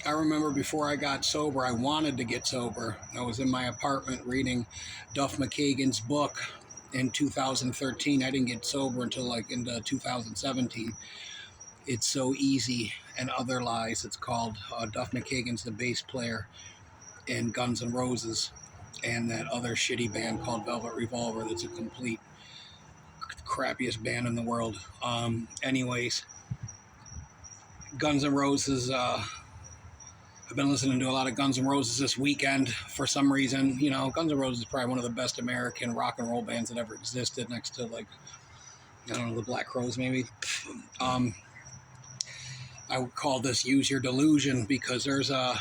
I remember before I got sober, I wanted to get sober. I was in my apartment reading Duff McKagan's book in 2013. I didn't get sober until like into 2017. It's So Easy and Other Lies. It's called. Duff McKagan's the bass player in Guns N' Roses, and that other shitty band called Velvet Revolver. That's a complete crappiest band in the world. Anyways, Guns N' Roses. I've been listening to a lot of Guns N' Roses this weekend for some reason. You know, Guns N' Roses is probably one of the best American rock and roll bands that ever existed, next to, like, I don't know, the Black Crowes maybe. I would call this Use Your Delusion because there's a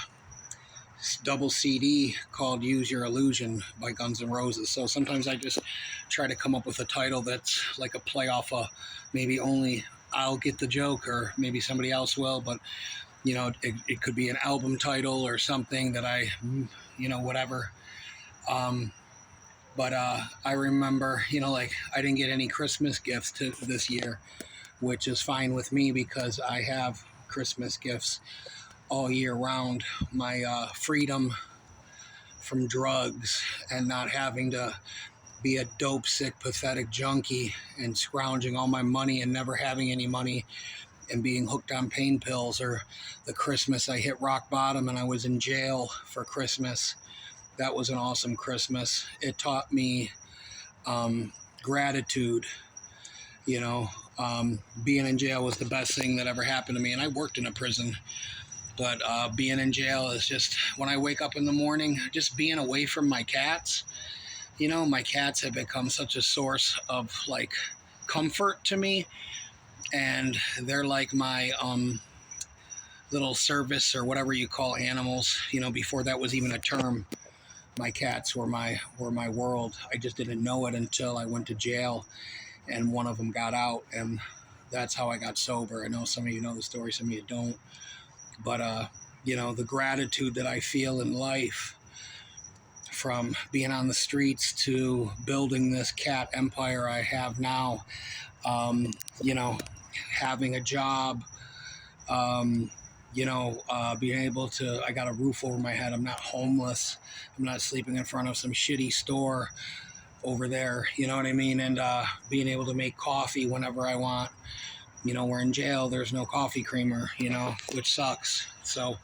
double CD called Use Your Illusion by Guns N' Roses. So sometimes I just try to come up with a title that's like a play off of maybe only I'll get the joke, or maybe somebody else will, but you know, it could be an album title or something that I, you know, whatever. But I remember, you know, like I didn't get any Christmas gifts this year, which is fine with me because I have Christmas gifts all year round. My freedom from drugs and not having to be a dope, sick, pathetic junkie and scrounging all my money and never having any money and being hooked on pain pills, or the Christmas I hit rock bottom and I was in jail for Christmas. That was an awesome Christmas. It taught me gratitude. You know, being in jail was the best thing that ever happened to me. And I worked in a prison, but being in jail is just, when I wake up in the morning, just being away from my cats. You know, my cats have become such a source of like comfort to me. And they're like my little service or whatever you call animals. You know, before that was even a term, my cats were my world. I just didn't know it until I went to jail, and one of them got out, and that's how I got sober. I know some of you know the story, some of you don't. But you know, the gratitude that I feel in life, from being on the streets to building this cat empire I have now. You know, having a job, being able to, I got a roof over my head. I'm not homeless. I'm not sleeping in front of some shitty store over there. You know what I mean? And being able to make coffee whenever I want. You know, we're in jail. There's no coffee creamer, you know, which sucks. So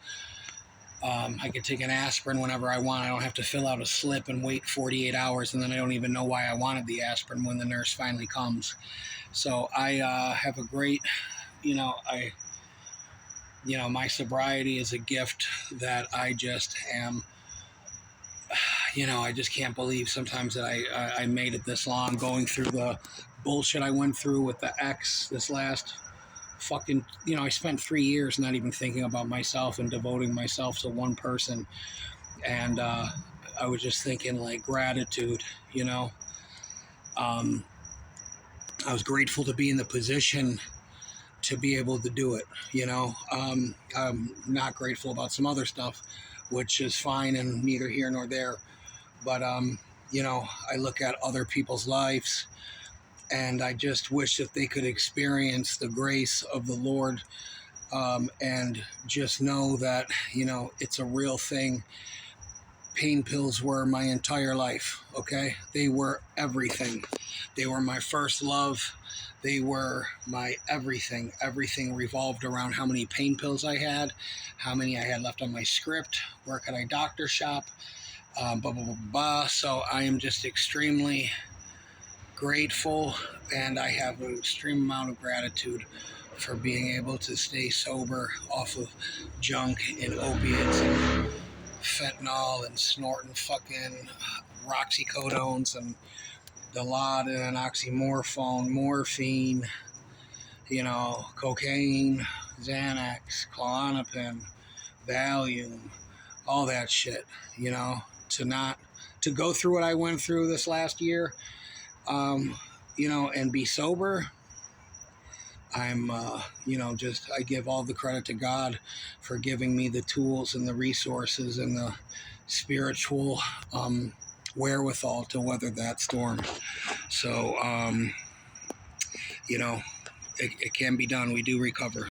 I can take an aspirin whenever I want. I don't have to fill out a slip and wait 48 hours, and then I don't even know why I wanted the aspirin when the nurse finally comes. So I have a great, my sobriety is a gift that I just am, I just can't believe sometimes that I made it this long, going through the bullshit I went through with the ex this last fucking, I spent 3 years not even thinking about myself and devoting myself to one person. And I was just thinking, like, gratitude, I was grateful to be in the position to be able to do it, I'm not grateful about some other stuff, which is fine and neither here nor there. But, I look at other people's lives and I just wish that they could experience the grace of the Lord, and just know that, it's a real thing. Pain pills were my entire life, okay? They were everything. They were my first love. They were my everything. Everything revolved around how many pain pills I had, how many I had left on my script, where could I doctor shop, blah, blah, blah, blah. So I am just extremely grateful, and I have an extreme amount of gratitude for being able to stay sober off of junk and opiates and fentanyl and snorting fucking roxycodones and Dilaudid and oxymorphone, morphine, cocaine, Xanax, Klonopin, Valium, all that shit, to go through what I went through this last year, and be sober. I'm, I give all the credit to God for giving me the tools and the resources and the spiritual wherewithal to weather that storm. So, it can be done. We do recover.